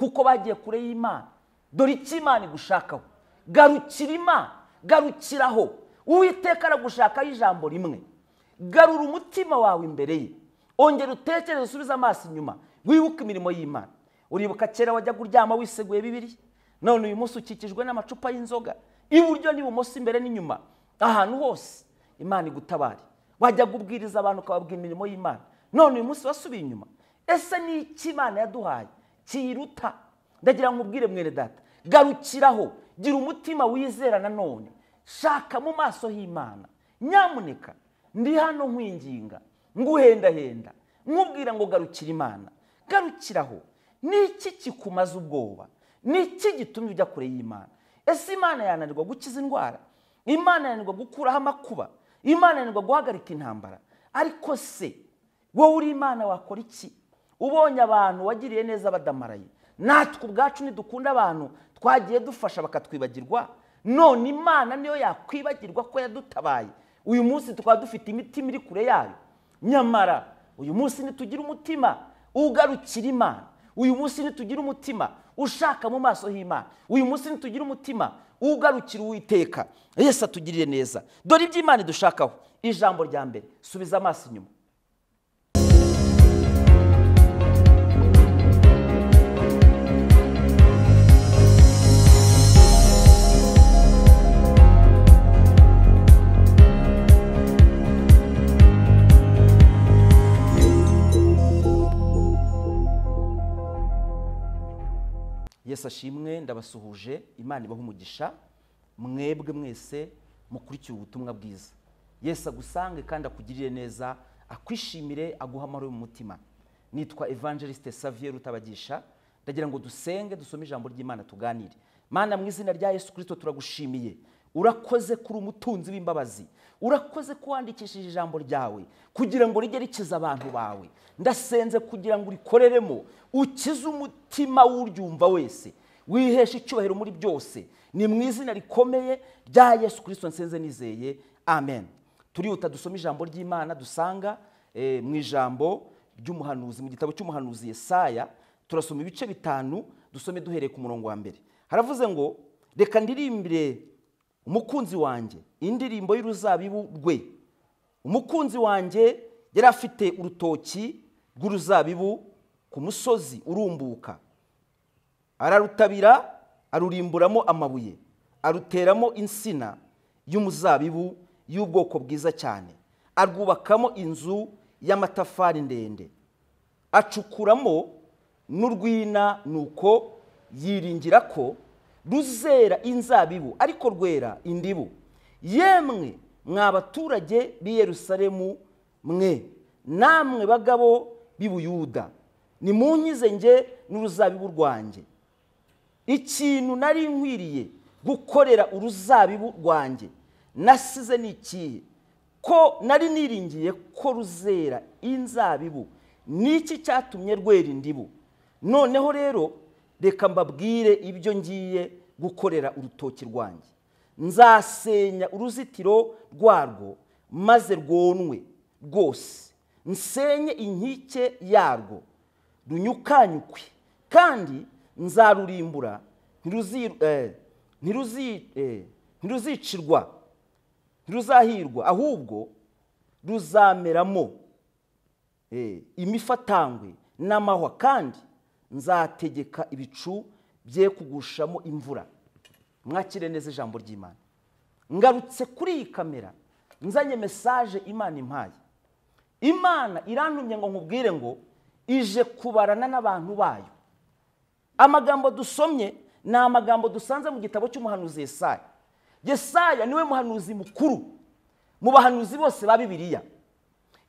kuko bagiye kure y'Imana. Dore icyo Imana igushakaho, garukira Imana, garukiraho. Uwiteka aragushakaho ijambo rimwe, garura umutima wawe imbere ye, ongera utekereze, usubize amaso inyuma, wibuke imirimo y'Imana. Uribuka kera wajya kuryama wiseguye Bibiliya, none uyu munsi ukikijwe n'amacupa y'inzoga iburyo n'ibumoso, imbere n'inyuma, ahantu hose. Imana igutabare. Wajya kubwiriza abantu ukababwira imirimo y'Imana, none uyu munsi wasubiye inyuma. Ese ni iki Imana yaduhaye kiruta? Ndagira ngo ubwire mwene data, garukiraho, gira umutima wizera nanone, shaka mu maso y'Imana. Nyamuneka ndi hano nkwinginga, nguhendahenda, nkubwira ngo garukira Imana, garukiraho. Niki kikumaza ubwoba? Niki gitumye ujya kure y'Imana? Ese Imana yananirwa gukiza indwara? Imana yananirwa gukuraho amakuba? Imana yananirwa guhagarika intambara? Ariko se wowe uri Imana wakora iki? Ubonye abantu wagiriye neza badamaraye, natwe ubwacu nidukunda abantu twagiye dufasha bakatwibagirwa, none Imana niyo yakwibagirwa ko yadutabaye? Uyu munsi tukaba dufite imitima iri kure yayo. Nyamara uyu munsi nitugira umutima ugarukira Imana, uyu munsi nitugira umutima ushaka mu maso y'Imana, uyu munsi nitugira umutima ugarukira Uwiteka, Yesu atugirire neza. Dore ibyo Imana idushakaho. Ijambo rya mbere, subiza amaso inyuma. Yesu ashimwe, ndabasuhuje. Imana ibahe umugisha mwebwe mwese mukurikira ubutumwa bwiza. Yesu agusange kandi akugirire neza, akwishimire, aguha amahoro mu mutima. Nitwa Evangeliste Xavier Rutabagisha. Ndagira ngo dusenge, dusome ijambo ry'Imana tuganire. Mana, mu izina rya Yesu Kristo turagushimiye. Urakoze kuri umutunzi w'imbabazi, urakoze kuwandikishije ijambo ryawe kugira ngo rijye rikiza abantu bawe. Ndasenze kugira ngo urikoreremo, ukize umutima w'uryumva wese, wiheshe icyubahiro muri byose. Ni mu izina rikomeye rya Yesu Kristo nsenze nizeye, amen. Turihuta dusome ijambo ry'Imana dusanga mu ijambo ry'umuhanuzi, mu gitabo cy'umuhanuzi Yesaya. Turasoma ibice 5, dusome duhereye ku murongo wa mbere. Haravuze ngo, reka ndirimbire umukunzi wanjye indirimbo y'uruzabibu rwe. Umukunzi wanjye yari afite urutoki rw'uruzabibu ku musozi urumbuka, ararutabira, arurimburamo amabuye, aruteramo insina y'umuzabibu y'ubwoko bwiza cyane, arwubakamo inzu y'amatafari ndende, acukuramo n'urwina, nuko yiringira ko ruzera inzabibu ariko rwera indibu. Yemwe mwa baturage b'i Yerusalemu mwe, namwe bagabo b'i Buyuda, nimunkize nge n'uruzabibu rwanjye. Ikintu nari nkwiriye gukorera uruzabibu rwanjye nasize ni ikihe? Ko nari niringiye ko ruzera inzabibu, niki cyatumye rwera indibu? Noneho rero reka mbabwire ibyo ngiye gukorera urutoki rwanjye. Nzasenya uruzitiro rwarwo maze rwonwe rwose, nsenye inkike yarwo, runyukanyukwe, kandi nzarurimbura, ntiruzicirwa, ntiruzahirwa, ahubwo ruzameramo imifatangwe n'amahwa, kandi nzategeka ibicu bye kugushamo imvura. Mwakire neza ijambo ry'Imana. Ngarutse kuri iyi kamera nzanye message Imana impaye. Imana irantumye ngo nkubwire ngo ije kubarana n'abantu bayo. Amagambo dusomye ni amagambo dusanze mu gitabo cy'umuhanuzi Yesaya. Yesaya niwe muhanuzi mukuru mu bahanuzi bose ba Bibiliya.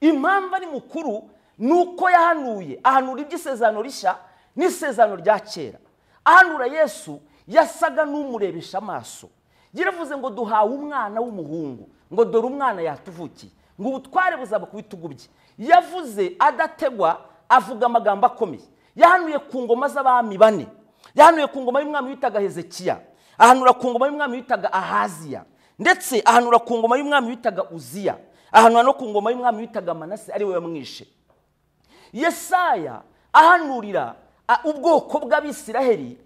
Impamvu ari mukuru nuko yahanuye, ahanura iby'isezerano rishya n'isezerano rya kera. Ahanura Yesu yasaga n'umurebesha amaso. Yaravuze ngo duhawe umwana w'umuhungu, ngo dore umwana yatuvukiye, ngo ubutware buzaba ku bitugu bye. Yavuze adategwa, avuga amagambo akomeye. Yahanuye ku ngoma z'abami 4. Yahanuye ku ngoma y'umwami witaga Hezekiya, ahanura ku ngoma y'umwami witaga Ahaziya, ndetse ahanura ku ngoma y'umwami witaga Uziya, ahanura no ku ngoma y'umwami witaga Manase ari we yamwishe. Yesaya ahanurira ubwoko bw'Abisiraheli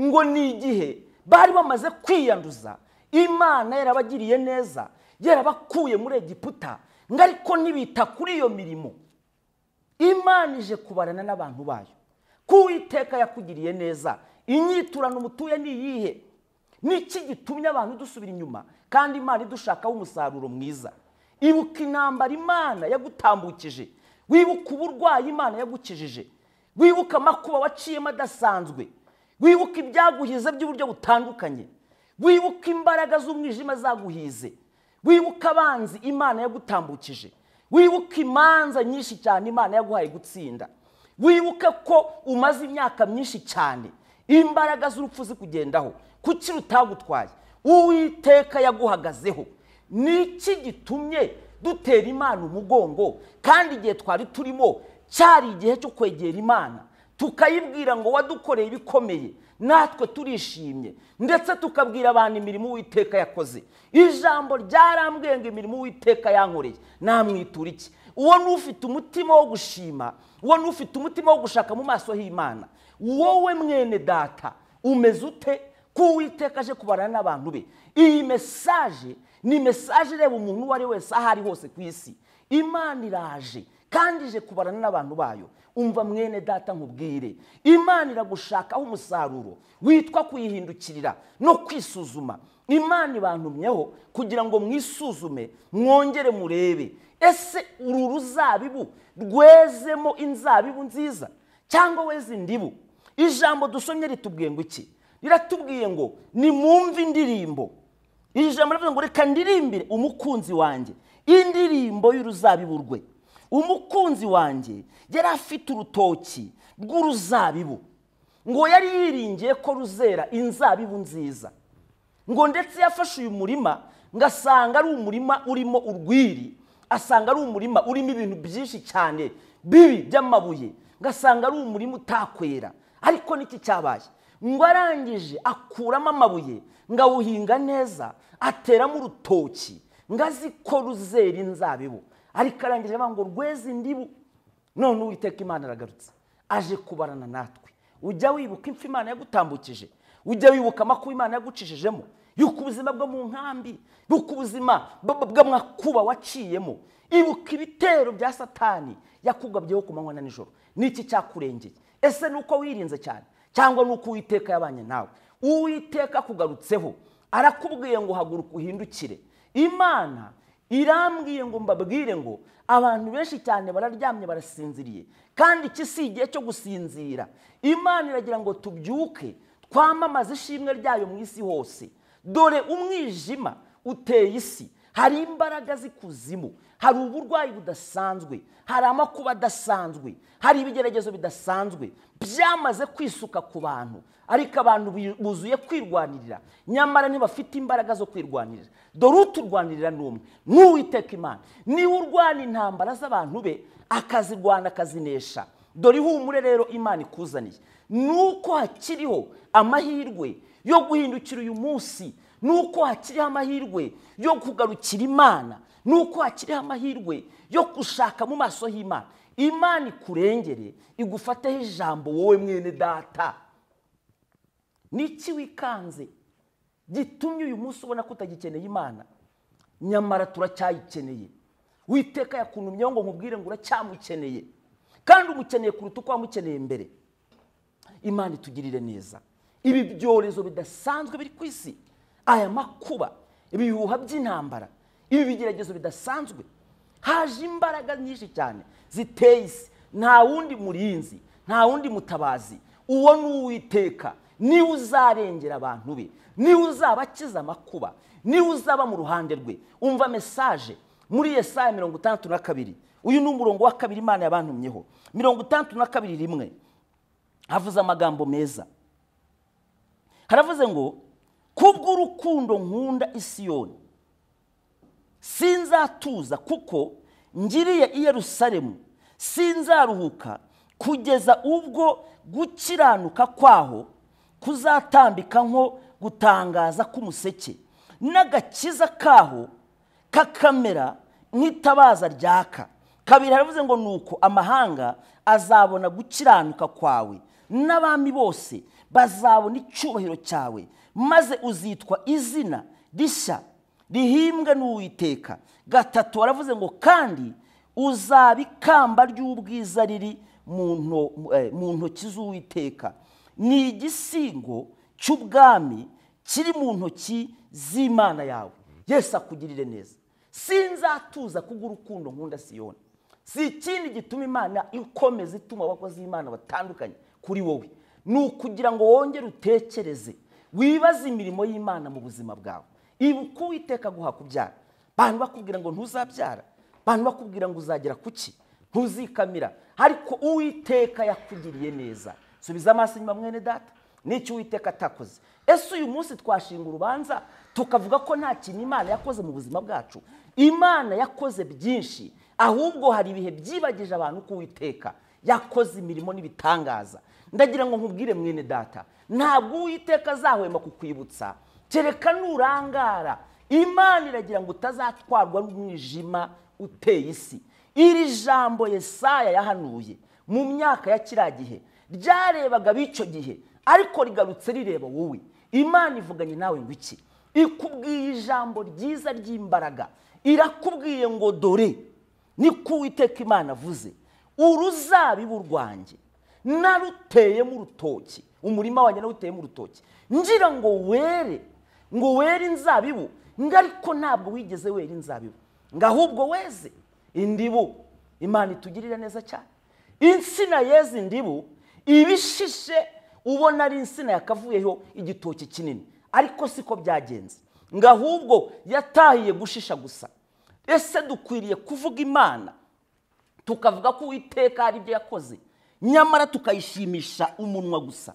ngo ni igihe bari bamaze kwiyanduza, Imana yarabagiriye neza, yarabakuye muri Egiputa, ngo ariko ntibita kuri iyo mirimo. Imana ije kubarana n'abantu bayo. Uwiteka yakugiriye neza, inyiturano umutuye ni iyihe? Niki gitumye abantu dusubira inyuma kandi Imana idushakaho umusaruro mwiza? Ibuka intambara Imana yagutambukije, wibuka uburwayi Imana yagukijije, wibuka amakuba waciyemo adasanzwe, wibuka ibyaguhize by'uburyo butandukanye, wibuka imbaraga z'umwijima zaguhize, wibuka abanzi Imana yagutambukije, wibuka imanza nyinshi cyane Imana yaguhaye gutsinda, wibuke ko umaze imyaka myinshi cyane imbaraga z'urupfu zikugendaho, kuki rutagutwaye? Uwiteka yaguhagazeho. Niki gitumye dutera Imana umugongo kandi igihe twari turimo cyari igihe cyo kwegera Imana tukayibwira ngo wadukoreye ibikomeye, natwe turishimye, ndetse tukabwira abantu imirimo Uwiteka yakoze. Ijambo ryarambwiye ngo imirimo Uwiteka yankoreye namwitura iki? Uwo n'ufite umutima wo gushima, uwo n'ufite umutima wo gushaka mu maso h'Imana, wowe mwene data umeze ute? Ko Uwiteka aje kubarana n'abantu be. Iyi mesaje ni mesaje ireba umuntu uwo ari wese aho ari hose ku isi. Imana iraje kandi ije kubarana n'abantu bayo. Umva mwene data nkubwire, Imana iragushakaho umusaruro witwa kuyihindukirira no kwisuzuma. Imana ibantumyeho kugira ngo mwisuzume, mwongere murebe, ese uru ruzabibu rwezemo inzabibu nziza cyangwa weze indibu? Ijambo dusomye ritubwiye ngo iki? Riratubwiye ngo nimwumve indirimbo. Ijambo rivuga ngo reka ndirimbire umukunzi wanjye indirimbo y'uruzabibu rwe. Umukunzi wanjye yari afite urutoki rw'uruzabibu, ngo yari yiringiye ko ruzera inzabibu nziza, ngo ndetse yafashe uyu murima ngasanga ari umurima urimo urwiri, asanga ari umurima urimo ibintu byinshi cyane bibi by'amabuye, ngasanga ari umurima utakwera. Ariko niki cyabaye? Ngo arangije akuramo amabuye, ngawuhinga neza, ateramo urutoki, ngazi ko ruzera inzabibu. Ariko arangije avuga ngo rweze indibu. None Uwiteka Imana aragarutse, aje kubarana natwe. Ujya wibuka impfu Imana yagutambukije, ujya wibuka amakuba Imana yagucishijemo, yuko ubuzima bwo mu nkambi, yuko ubuzima bw'amakuba waciyemo, ibuka ibitero bya Satani yakugabyeho ku manywa na nijoro. Niki cyakurengeye? Ese nuko wirinze cyane cyangwa nuko Uwiteka yabanye nawe? Uwiteka kugarutseho arakubwiye ngo haguruka uhindukire. Imana irambwiye ngo mbabwire ngo abantu benshi cyane bararyamye barasinziriye, kandi iki si igihe cyo gusinzira. Imana iragira ngo tubyuke twamamaze ishimwe ryayo mu isi hose. Dore umwijima uteye isi, hari imbaraga z'ikuzimu, hari uburwayi budasanzwe, hari amakuba adasanzwe, hari ibigeragezo bidasanzwe byamaze kwisuka ku bantu, ariko abantu buzuye kwirwanirira, nyamara ntibafite imbaraga zo kwirwanirira. Dore uturwanirira n'umwe, n'Uwiteka Imana. Niwe urwana intambara z'abantu be, akazirwana akazinesha. Dore ihumure rero Imana ikuzaniye, nuko hakiriho amahirwe yo guhindukira uyu munsi, nuko hakiriho amahirwe yo kugarukira Imana, nuko hakiriho amahirwe yo gushaka mu maso h'Imana. Imana ikurengere, igufateho ijambo wowe mwene data. Niki wikanze gitumye uyu munsi ubona ko utagikeneye Imana? Nyamara turacyayikeneye. Uwiteka yakuntumyeho ngo nkubwire ngo uracyamukeneye, kandi umukeneye kuruta uko wamukeneye mbere. Imana itugirire neza. Ibi byorezo bidasanzwe biri ku isi, aya makuba, ibihuha by'intambara, ibi bigeragezo bidasanzwe, haje imbaraga nyinshi cyane ziteye isi. Nta wundi murinzi, nta wundi mutabazi, uwo ni Uwiteka. Niwe uzarengera abantu be, niwe uzabakiza amakuba, niwe uzaba mu ruhande rwe. Umva mesaje muri Yesaya 62. Uyu ni umurongo wa kabiri Imana yabantumyeho. 62:1 havuze amagambo meza. Haravuze ngo kubw'urukundo nkunda Isiyoni sinzatuza, kuko ngiriye i Yerusalemu sinzaruhuka kugeza ubwo gukiranuka kwaho kuzatambika nko gutangaza k'umuseke, n'agakiza kaho kakamera nk'itabaza ryaka. Kabiri haravuze ngo nuko amahanga azabona gukiranuka kwawe, n'abami bose bazabona icyubahiro cyawe, maze uzitwa izina rishya rihimbwe n'Uwiteka. Gatatu waravuze ngo kandi uzaba ikamba ry'ubwiza riri mu ntoki z'Uwiteka, ni igisigo cy'ubwami kiri mu ntoki z'Imana yawe. Yesu akugirire neza. Sinzatuza kubw'urukundo nkunda Siyoni. Si ikindi gituma Imana ikomeza ituma abakozi b'Imana batandukanye kuri wowe, ni ukugira ngo wongere utekereze, wibaze imirimo y'Imana mu buzima bwawe. Ibuka Uwiteka aguha kubyara. Abantu bakubwira ngo ntuzabyara, abantu bakubwira ngo uzagera kuki, ntuzikamira, ariko Uwiteka yakugiriye neza. Subiza amaso inyuma mwene data, n'icyo Uwiteka atakoze. Ese uyu munsi twashinga urubanza tukavuga ko nta kintu Imana yakoze mu buzima bwacu? Imana yakoze byinshi, ahubwo hari ibihe byibagije abantu ko Uwiteka yakoze imirimo n'ibitangaza. Ndagira ngo nkubwire mwene data, ntabwo Uwiteka azahwema kukwibutsa kereka nurangara. Imana iragira ngo utazatwarwa n'umwijima uteye isi. Iri jambo Yesaya yahanuye mu myaka ya kiriya gihe ryarebaga b'icyo gihe, ariko rigarutse rireba wowe. Imana ivuganye nawe ngo iki? Ikubwiye ijambo ryiza ry'imbaraga. Irakubwiye ngo dore niko Uwiteka Imana avuze, uruzabibu rwanjye naruteyemo urutoki, umurima wanjye nawuteyemo urutoki, ngira ngo were inzabibu, ariko ntabwo wigeze wera inzabibu, ahubwo weze indibu. Imana itugirira neza cyane. Insina yeze indibu ibishishe, ubona ari insina yakavuyeho igitoki kinini, ariko siko byagenze, ahubwo yatahiye gushisha gusa. Ese dukwiriye kuvuga Imana tukavuga ko Uwiteka hari ibyo yakoze, nyamara tukayishimisha umunwa gusa?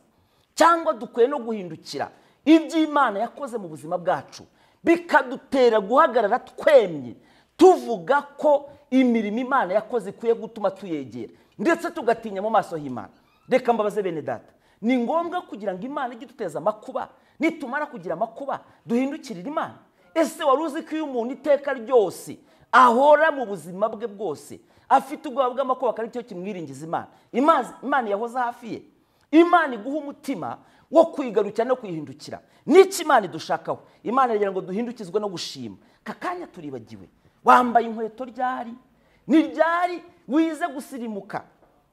Cyangwa dukwiye no guhindukira iby'Imana yakoze mu buzima bwacu bikadutera guhagarara twemye, tuvuga ko imirimo Imana yakoze ikwiye gutuma tuyegera, ndetse tugatinya mu maso y'Imana? Reka mbabaze bene data, ni ngombwa kugira ngo Imana ijye iduteza amakuba, nitumara kugira amakuba duhindukirire Imana? Ese wari uzi ko iyo umuntu iteka ryose ahora mu buzima bwe bwose afite ubwoba bw'amakuba, akari cyo kimwiringiza Imana yahoze hafi ye? Imana iguha umutima wo kwigarukira no kwihindukira. N'iki Imana idushakaho? Imana iragira ngo duhindukizwe no gushima. Kakanya turibagiwe, wambaye inkweto ryari? Ni ryari wize gusirimuka?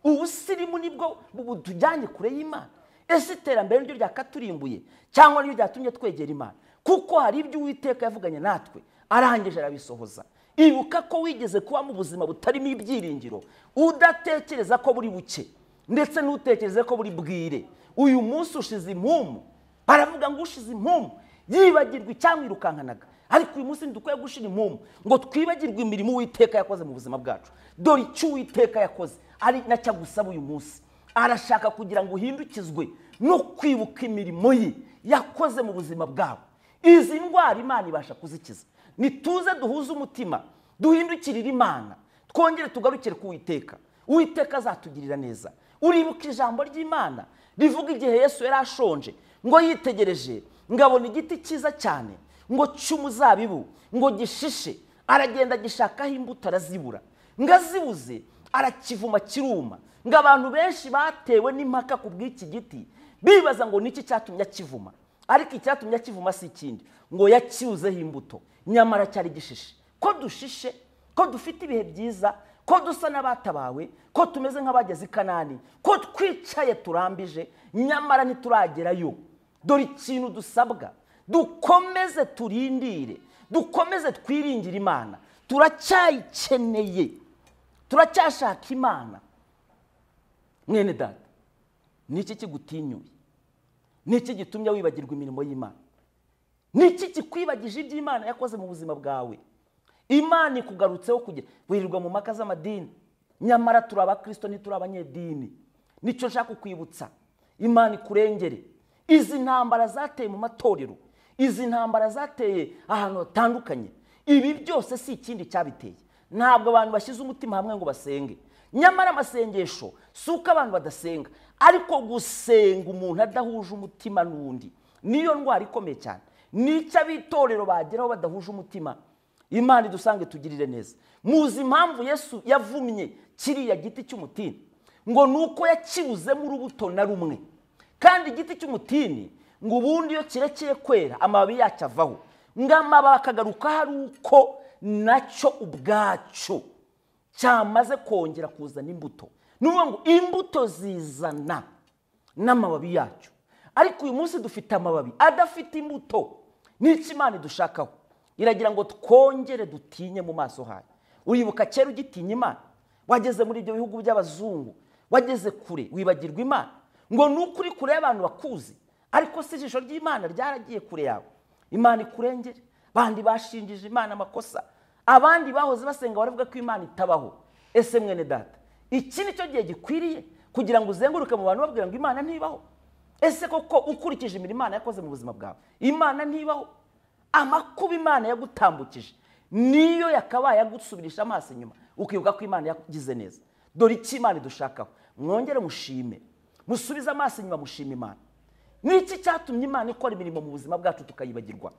Ubusirimu nibwo butujyanye kure y'Imana? Ese iterambere niryo ryakaturimbuye cyangwa niryo ryatumye twegera Imana? Kuko hari ibyo Uwiteka yavuganye natwe arangije arabisohoza. Ibuka ko wigeze kuba mu buzima butarimo ibyiringiro, udatekereza ko buri buke, ndetse n'utekereze ko buri bwire. Uyu munsi ushize impumu, baravuga ngo ushize impumu yibagirwa icyamwirukankanaga, ariko uyu munsi ntidukwiye gushira impumu ngo twibagirwe imirimo Uwiteka yakoze mu buzima bwacu. Dore icyo Uwiteka yakoze ari nacyo agusaba uyu munsi. Arashaka kugira ngo uhindukizwe no kwibuka imirimo ye yakoze mu buzima bwawe. Izi ndwara Imana ibasha kuzikiza. Nituze duhuze umutima, duhindukirire Imana, twongere tugarukire ku Uwiteka. Uwiteka azatugirira neza. Uribuka ijambo ry'Imana rivuga igihe Yesu yari ashonje, ngo yitegereje ngabona igiti cyiza cyane, ngo cy'umuzabibu, ngo gishishe, aragenda gishakaho imbuto arazibura, ngazibuze arakivuma kiruma. Ngo abantu benshi batewe n'impaka ku bw'iki giti bibaza ngo niki cyatumye akivuma, ariko icyatumye akivuma si ikindi, ngo yakiuzeho imbuto, nyamara cyari gishishe. Ko dushishe, ko dufite ibihe byiza, ko dusa n'abatabawe, ko tumeze nk'abageze i Kanani, ko twicaye turambije, nyamara ntituragerayo. Dore ikintu dusabwa, dukomeze turindire, dukomeze twiringire Imana. Turacyayikeneye, turacyashaka Imana. Mwene data, niki kigutinyuye? Niki gitumye wibagirwa imirimo y'Imana? Niki kikwibagije iby'Imana yakoze mu buzima bwawe? Imana ikugarutseho kugira wirirwa mu maka z'amadini, nyamara turi abakristo ntituri abanyedini. Nicyo nshaka kukwibutsa. Imana ikurengere. Izi ntambara zateye mu matorero, izi ntambara zateye ahantu hatandukanye, ibi byose si ikindi cyabiteye. Ntabwo abantu bashyize umutima hamwe ngo basenge. Nyamara amasengesho si uko abantu badasenga, ariko gusenga umuntu adahuje umutima n'undi niyo ndwara ikomeye cyane. Nicyo abitorero bageraho badahuje umutima. Imana idusange tugirire neza. Muzi impamvu Yesu yavumye kiriya giti cy'umutini? ngo nuko yakibuzemo urubuto na rumwe. Kandi igiti cy'umutini ngo ubundi iyo kirekeye kwera amababi yacyo avaho, ngo amababi akagaruka hari uko nacyo ubwacyo cyamaze kongera kuzana imbuto. Nuvuga ngo imbuto zizana n'amababi yacyo, ariko uyu munsi dufite amababi adafite imbuto. N'iki Imana idushakaho? Iragira ngo twongere dutinye mu maso hayo. Uribuka kera ugitinya Imana, wageze muri ibyo bihugu by'abazungu, wageze kure wibagirwa Imana, ngo nukuri kure y'abantu bakuzi, ariko si ijisho ry'Imana ryaragiye kure yawe. Imana ikurengere. Bandi bashinjije Imana amakosa, abandi bahoze basenga baravuga ko Imana itabaho. Ese mwene data, iki nicyo gihe gikwiriye kugira ngo uzenguruke mu bantu babwira ngo Imana ntibaho? Ese koko ukurikije imirimo Imana yakoze mu buzima bwawe, Imana ntibaho? Amakuba Imana yagutambukije niyo yakabaye yagusubirisha amaso inyuma, ukibuka ko Imana yagize neza. Dore iki Imana idushakaho: mwongere mushime, musubize amaso inyuma, mushime Imana. Niki cyatumye Imana ikora imirimo mu buzima bwacu tukayibagirwa?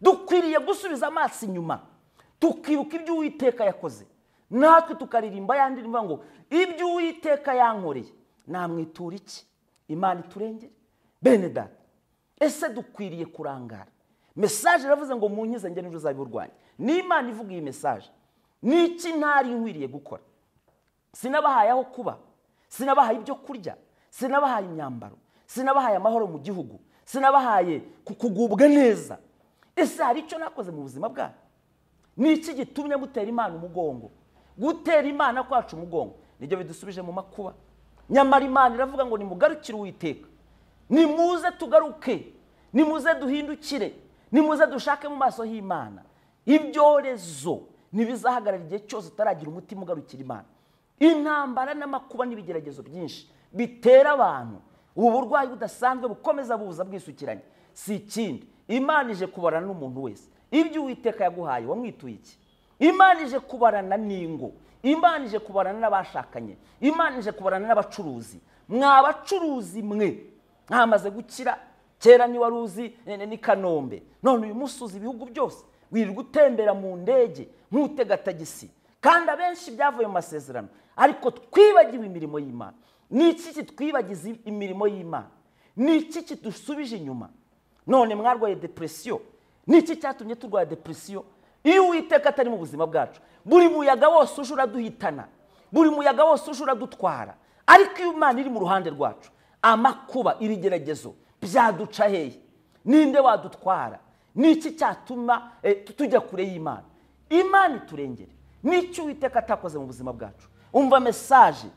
Dukwiriye gusubiza amaso inyuma tukibuka ibyo Uwiteka yakoze, natwe tukaririmba ya ndirimbo ngo ibyo Uwiteka yankoreye namwitura iki. Imana iturengere. Bene data, ese dukwiriye kurangara? Message iravuze ngo munkize njye n'uzabiburwanya. Ni Imana ivuga iyi message. Niki ntari nkwiriye gukora? Sinabahaye aho kuba, sinabahaye ibyo kurya, sinabahaye imyambaro, sinabahaye amahoro mu gihugu, sinabahaye kugubwa neza. Ese hari icyo nakoze mu buzima bwanyu? Niki gitumye mutera Imana umugongo? Gutera Imana kwacu umugongo nibyo bidusubije mu makuba. Nyamara Imana iravuga ngo nimugarukire Uwiteka, nimuze tugaruke, nimuze duhindukire, nimuze dushake mu maso y'Imana. Ibyorezo nibizahagarara igihe cyose utaragira umutima ugarukira Imana. Intambara n'amakuba n'ibigeragezo byinshi bitera abantu, ubu burwayi budasanzwe bukomeza buza bwisukiranye, si ikindi Imana ije kubarana n'umuntu wese. Ibyo Uwiteka yaguhaye wamwituye iki? Imana ije kubarana n'ingo, Imana ije kubarana n'abashakanye, Imana ije kubarana n'abacuruzi. Mwabacuruzi mwe mwamaze gukira, kera ni waruzi ni Kanombe, none uyu musuzi ibihugu byose wirirwa utembera mu ndege nk'utega tagisi, kandi abenshi byavuye mu masezerano, ariko twibagiwe imirimo y'Imana. Niki kitwibagiza imirimo y'Imana? Niki kidusubije inyuma? None mwarwaye depression. Niki cyatumye turwaye depression? Iyo Uwiteka atari mu buzima bwacu, buri muyaga wose uje uraduhitana, buri muyaga wose uje uradutwara. Ariko iyo Imana iri mu ruhande rwacu, amakuba ibigeragezo byaduca hehe? Ninde wadutwara? Niki cyatuma tujya kure y'Imana? Imana iturengere. Niki Uwiteka atakoze mu buzima bwacu? Umva message,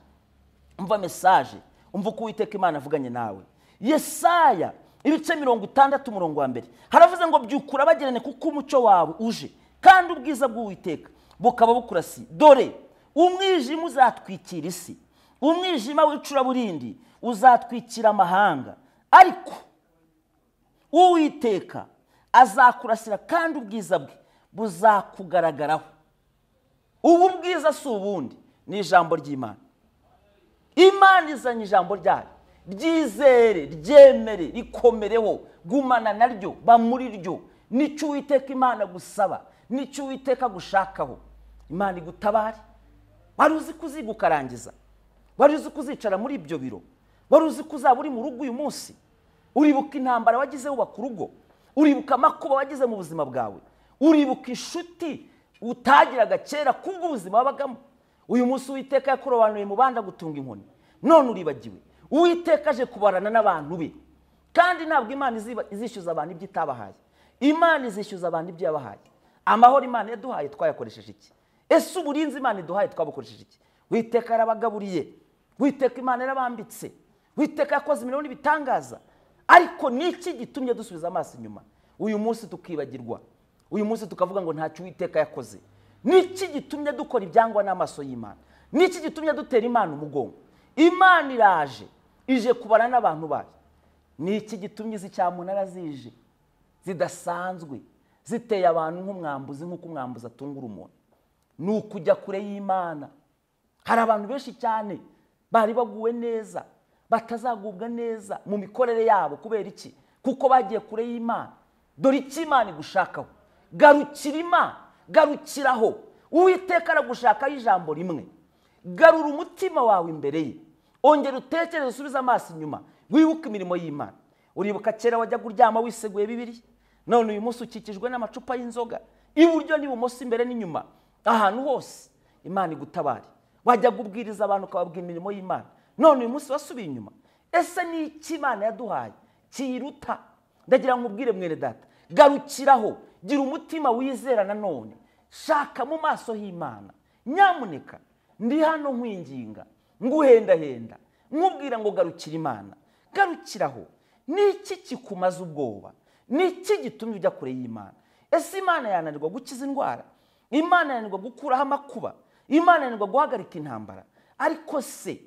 umva ko Uwiteka Imana avuganye nawe. Yesaya ibice 60 umurongo wa mbere haravuze ngo byukura bagirane kuko umucyo wawe uje, kandi ubwiza bw'Uwiteka bukaba bukurasi. Dore umwijima uzatwikira isi, umwijima w'icuraburindi uzatwikira amahanga, ariko Uwiteka azakurasira kandi ubwiza bwe buzakugaragaraho. Ubu bwiza si ubundi, ni ijambo ry'Imana. Imana izanye ijambo ryayo, ryizere, ryemere, rikomereho, gumana naryo, ba muri ryo. Nicyo Uwiteka Imana gusaba, nicyo Uwiteka gushakaho. Imana igutabare. Wari uzi kuziga ukarangiza? Wari uzi kuzicara muri ibyo biro? Wari uzi kuzaba uri mu rugo uyu munsi? Uribuka intambara wagize wubaka urugo? Uribuka amakuba wagize mu buzima bwawe? Uribuka inshuti utagiraga kera kubwo ubuzima wabagamo? Uyu munsi Uwiteka yakurobanuye mu banda gutunga inkoni, none uribagiwe. Uwiteka aje kubarana n'abantu be, kandi ntabwo Imana izishyuza abantu ibyo itabahaye. Imana izishyuza abantu ibyo yabahaye. Amahoro Imana yaduhaye twayakoresheje iki? Ese uburinzi Imana iduhaye twabukoresheje iki? Uwiteka yarabagaburiye, Uwiteka Imana yarabambitse, Uwiteka yakoze imirimo n'ibitangaza. Ariko niki gitumye dusubiza amaso inyuma uyu munsi tukibagirwa? Uyu munsi tukavuga ngo ntacyo Uwiteka yakoze. Niki gitumye dukora ibyangwa n'amaso y'Imana? Niki gitumye dutera Imana umugongo? Imana iraje, ije kubarana n'abantu bayo. Niki gitumye izi cyamunara zije zidasanzwe, ziteye abantu nk'umwambuzi, nk'uko umwambuzi atungura umuntu? Ni ukujya kure y'Imana. Hari abantu benshi cyane bari baguwe neza, batazagubwa neza mu mikorere yabo. Kubera iki? Kuko bagiye kure y'Imana. Dore iki Imana igushakaho: garukira Imana, garukiraho. Uwiteka aragushakaho ijambo rimwe: garura umutima wawe imbere ye, ongera utekereze, usubize amaso inyuma, wibuke imirimo y'Imana. Uribuka kera wajya kuryama wiseguye Bibiliya, none uyu munsi ukikijwe n'amacupa y'inzoga iburyo n'ibumoso, imbere n'inyuma, ahantu hose. Imana igutabare. Wajya kubwiriza abantu ukababwira imirimo y'Imana, none uyu munsi wasubiye inyuma. Ese ni iki Imana yaduhaye kiruta? Ndagira ngo ubwire mwene data, garukiraho, gira umutima wizera nanone, shaka mu maso y'Imana. Nyamuneka ndi hano nkwinginga, nguhendahenda, nkubwira ngo garukira Imana, garukiraho. Niki kikumaza ubwoba? Niki gitumye ujya kure y'Imana? Ese Imana yananirwa gukiza indwara? Imana yananirwa gukuraho amakuba? Imana yananirwa guhagarika intambara? Ariko se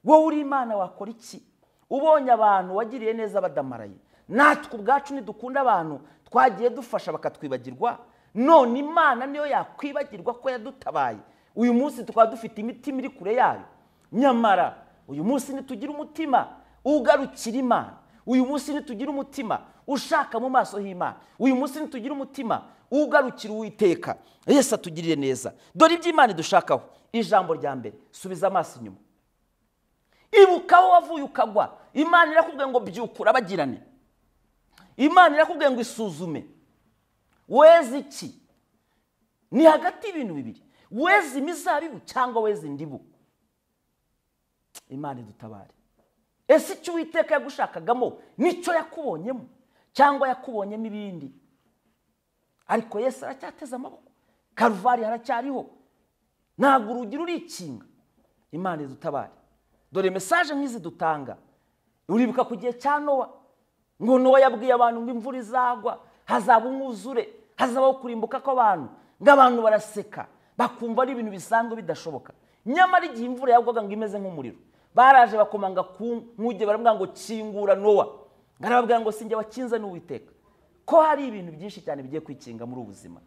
wowe uri Imana wakora iki? Ubonye abantu wagiriye neza badamaraye, natwe ubwacu nidukunda abantu twagiye dufasha bakatwibagirwa, none Imana niyo yakwibagirwa ko yadutabaye? Uyu munsi tukaba dufite imitima iri kure yayo. Nyamara uyu munsi nitugira umutima ugarukira Imana, uyu munsi nitugira umutima ushaka mu maso y'Imana, uyu munsi nitugira umutima ugarukira Uwiteka, Yesu atugirire neza. Dore iby'Imana idushakaho. Ijambo rya mbere, subiza amaso inyuma. Ibuka aho wavuye ukagwa. Imana irakubwiye ngo byukura bagirane. Imana irakubwiye ngo isuzume. Weze iki? Ni hagati y'ibintu bibiri, weze imizabibu cyangwa weze indibu. Imana idutabare. Ese icyo Uwiteka yagushakagamo nicyo yakubonyemo, cyangwa yakubonyemo ibindi? Ariko Yesu aracyateze amaboko, Karuvari haracyariho, ntabwo urugi rurikinga. Imana idutabare. Dore mesaje nk'izi dutanga. Uribuka ku gihe cya Nowa, ngo Nowa yabwiye abantu ngo imvura izagwa, hazaba umwuzure, hazabaho kurimbuka kw'abantu, ngo abantu baraseka bakumva ari ibintu bisanzwe bidashoboka. Nyamara igihe imvura yagwaga ngo imeze nk'umuriro, baraje bakomanga ku nkuge baramubwira ngo kingura Nowa. Arababwira ngo sinjye wakinze n'Uwiteka. Ko hari ibintu byinshi cyane bigiye kwikinga muri ubuzima.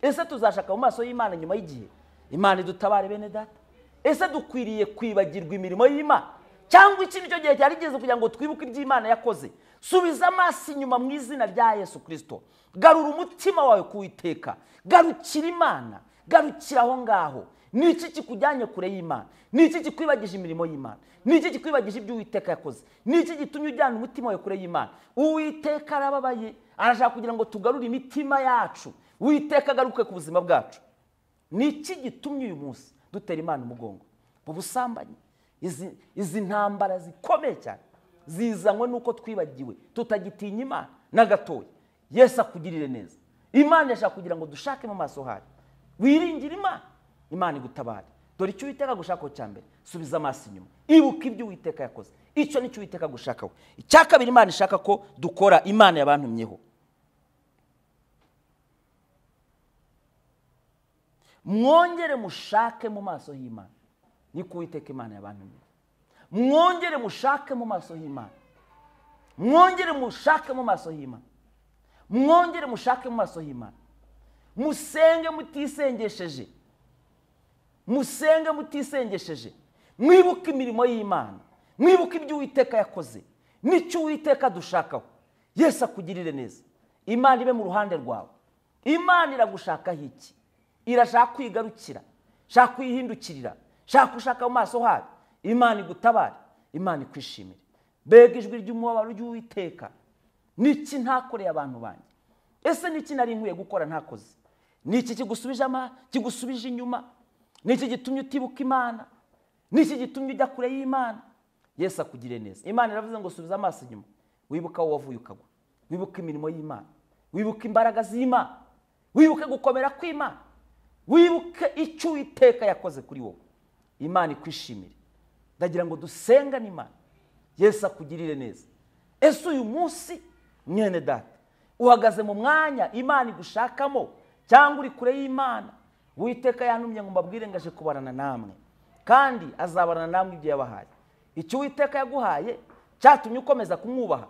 Ese tuzashaka mu maso y'Imana nyuma y'igihe? Imana idutabare bene data. Ese dukwiriye kwibagirwa imirimo y'Imana, cyangwa iki nicyo gihe cyari kigeze kugira ngo twibuke iby'Imana yakoze? Subiza amaso inyuma mu izina rya Yesu Kristo. Garura umutima wawe ku Uwiteka, garukira Imana, garukira aho ngaho. Ni iki kikujyanye kure y'Imana? Ni iki kikwibagije imirimo y'Imana? Ni iki kikwibagije ibyo Uwiteka yakoze? Ni iki gitumye ujyana umutima wawe kure y'Imana? Uwiteka arababaye, arashaka kugira ngo tugarure imitima yacu. Uwiteka agaruke ku buzima bwacu. Ni iki gitumye uyu munsi dutera Imana umugongo? Ubusambanyi, izi ntambara zikomeye cyane zizanywe nuko twibagiwe, tutagitinya Imana na gatoya. Yesu akugirire neza. Imana yashaka kugira ngo dushake mu maso hayo, wiringire Imana, Imana igutabare. Dore icyo Uwiteka gushakaho cya mbere, subiza amaso inyuma, ibuka ibyo Uwiteka yakoze. Icyo nicyo Uwiteka gushakaho. Icya kabiri Imana ishaka ko dukora, Imana yabantumyeho. Mwongere mushake mu maso y'Imana. Niko Uwiteka Imana yabantumyeho. Mwongere mushake mu maso y'Imana. Mwongere mushake mu maso y'Imana. Mwongere mushake mu maso y'Imana. Musenge mutisengesheje. Musenge mutisengesheje. Mwibuke imirimo y'Imana. Mwibuke ibyo Uwiteka yakoze. Nicyo Uwiteka dushakaho. Yesu akugirire neza. Imana ibe mu ruhande rwawe. Imana iragushakaho iki? Irashaka kwigarukira, shaka kwihindukirira, shaka gushaka mu maso hayo. Imana igutabare, Imana ikwishimire. Bega ijwi ry'umubabaro ry'Uwiteka. Niki ntakoreye abantu banjye? Ese niki nari nkwiye gukora ntakoze? Niki kigusubije inyuma? Niki gitumye utibuka Imana? Niki gitumye ujya kure y'Imana? Yesu akugire neza. Imana iravuze ngo subiza amaso inyuma, wibuka aho wavuye ukagwa, wibuka imirimo y'Imana, wibuka imbaraga z'Imana, wibuke gukomera kw'Imana, wibuke icyo Uwiteka yakoze kuri wowe. Imana ikwishimire. Ndagira ngo dusenga n'Imana. Yesu akugirire neza. Ese uyu munsi mwene data uhagaze mu mwanya Imana igushakamo, cyangwa uri kure y'Imana? Uwiteka yantumye ngo mbabwire ngaje kubarana namwe, kandi azabarana namwe ibyo yabahaye. Icyo Uwiteka yaguhaye cyatumye ukomeza kumwubaha,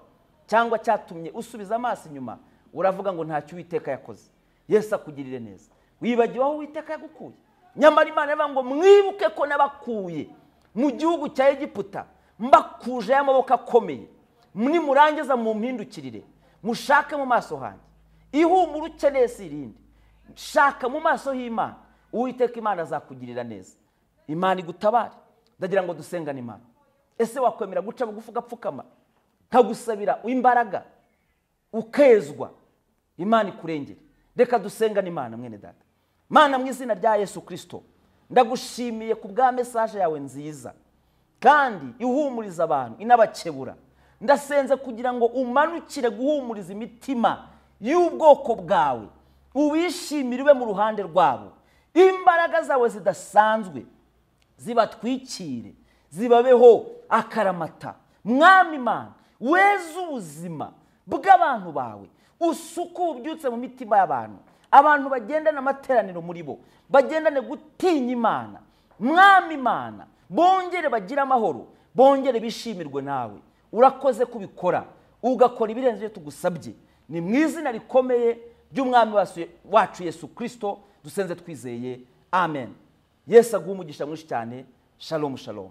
cyangwa cyatumye usubiza amaso inyuma uravuga ngo ntacyo Uwiteka yakoze? Yesu akugirire neza. Wibagiwe aho Uwiteka yagukuye. Nyamara Imana yavuga ngo mwibuke ko nabakuye mu gihugu cya Egiputa, mbakuje y'amaboko akomeye. Nimurangiza mu mpindukirire, mushake mu maso hanjye. Ihumura ukeneye si irindi, shaka mu maso y'Imana. Uwiteka Imana azakugirira neza. Imana igutabare. Ndagira ngo dusengane Imana. ese wakwemera guca bugufi ugapfukama nkagusabira imbaraga ukezwa Imana ikurengere? Reka dusengane Imana mwene data. Mana, mu izina rya Yesu Kristo, ndagushimiye ku bwa message yawe nziza kandi ihumuriza abantu inabakebura. Ndasenze kugira ngo umanukire guhumuriza imitima y'ubwoko bwawe, ubishimire ube mu ruhande rwabo, imbaraga zawe zidasanzwe zibatwikire, zibabeho akaramata. Mwami Imana, weza ubuzima bw'abantu bawe, usuka ububyutse mu mitima y'abantu, abantu bagendana amateraniro muri bo, bagendane gutinya Imana. Mwami Imana, bongere bagira amahoro, bongere bishimirwe nawe. Urakoze kubikora, ugakora ibirenze ibyo tugusabye. Ni mu izina rikomeye ry'umwami wacu Yesu Kristo dusenze twizeye, amen. Yesu aguhe umugisha mwinshi cyane. Shalom shalom.